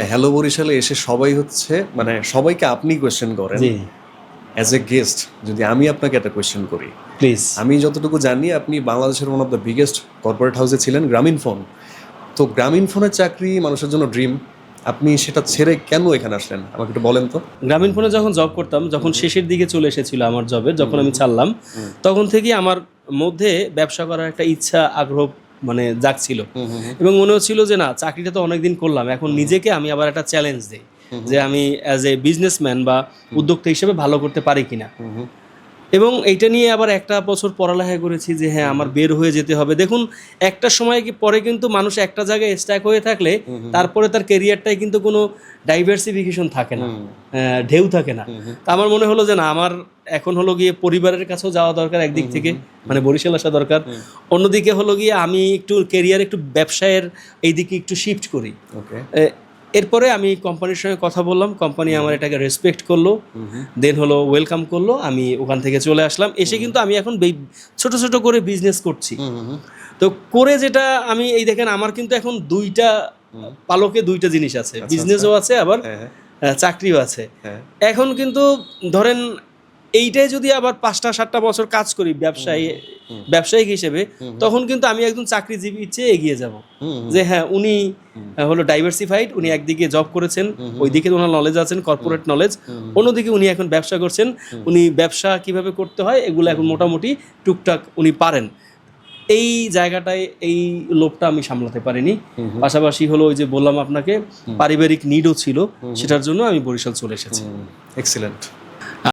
Hello বরিশালে এসে সবাই হচ্ছে মানে সবাইকে আপনি কোয়েশ্চেন করেন জি অ্যাজ এ গেস্ট। যদি আমি আপনাকে একটা কোয়েশ্চেন করি, প্লিজ। আমি যতটুকু জানি আপনি বাংলাদেশের one of the biggest corporate হাউসে ছিলেন, গ্রামীণ ফোন। তো গ্রামীণ ফোনের চাকরি মানুষের জন্য ড্রিম, আপনি সেটা ছেড়ে কেন এখানে আসলেন আমাকে একটু বলেন তো। গ্রামীণ ফোনে যখন জব করতাম, যখন শেষের দিকে চলে এসেছিল আমার জবের, যখন আমি ছাড়লাম, তখন থেকেই আমার মধ্যে ব্যবসা করার একটা ইচ্ছা আগ্রহ মানে জাগছিল। এবং মনে হচ্ছিল যে না, চাকরিটা তো অনেকদিন করলাম, এখন নিজেকে আমি আবার একটা চ্যালেঞ্জ দিই যে আমি অ্যাজ এ বিজনেসম্যান বা উদ্যোক্তা হিসেবে ভালো করতে পারি কিনা। এবং এইটা নিয়ে আবার একটা বছর পড়ালেখা করেছি যে হ্যাঁ আমার বের হয়ে যেতে হবে। দেখুন, একটা সময় পরে কিন্তু মানুষ একটা জায়গায় স্ট্যাক হয়ে থাকলে তারপরে তার কেরিয়ারটাই কিন্তু কোনো ডাইভার্সিফিকেশন থাকে না, ঢেউ থাকে না। তা আমার মনে হলো যে না, আমার এখন হলো গিয়ে পরিবারের কাছেও যাওয়া দরকার একদিক থেকে, মানে বরিশাল আসা দরকার। অন্যদিকে হলো গিয়ে আমি একটু কেরিয়ার একটু ব্যবসায়ের এই দিকে একটু শিফট করি। ওকে, এরপরে আমি কোম্পানির সঙ্গে কথা বললাম, কোম্পানি আমার এটাকে রেসপেক্ট করলো, দেন হলো ওয়েলকাম করলো, আমি ওখান থেকে চলে আসলাম। এসে কিন্তু আমি এখন ছোট ছোট করে বিজনেস করছি। তো করে যেটা আমি এই দেখেন, আমার কিন্তু এখন দুইটা পালকে দুইটা জিনিস আছে, বিজনেসও আছে আবার চাকরিও আছে। এখন কিন্তু ধরেন এইটাই যদি আবার 5-7টা বছর কাজ করি ব্যবসায়িক হিসেবে, তখন কিন্তু আমি একদম চাকরিজীবীর চেয়ে এগিয়ে যাব। যে হ্যাঁ, উনি হলো ডাইভার্সিফাইড, উনি একদিকে জব করেছেন, ওইদিকে ওনার নলেজ আছেন, কর্পোরেট নলেজ, অন্যদিকে উনি এখন ব্যবসা করছেন, উনি ব্যবসা কিভাবে করতে হয় এগুলো এখন মোটামুটি টুকটাক উনি পারেন। এই জায়গাটায় এই লোভটা আমি সামলাতে পারিনি। পাশাপাশি হলো ওই যে বললাম আপনাকে, পারিবারিক নিডও ছিল, সেটার জন্য আমি বরিশাল চলে এসেছি। এক্সিলেন্ট।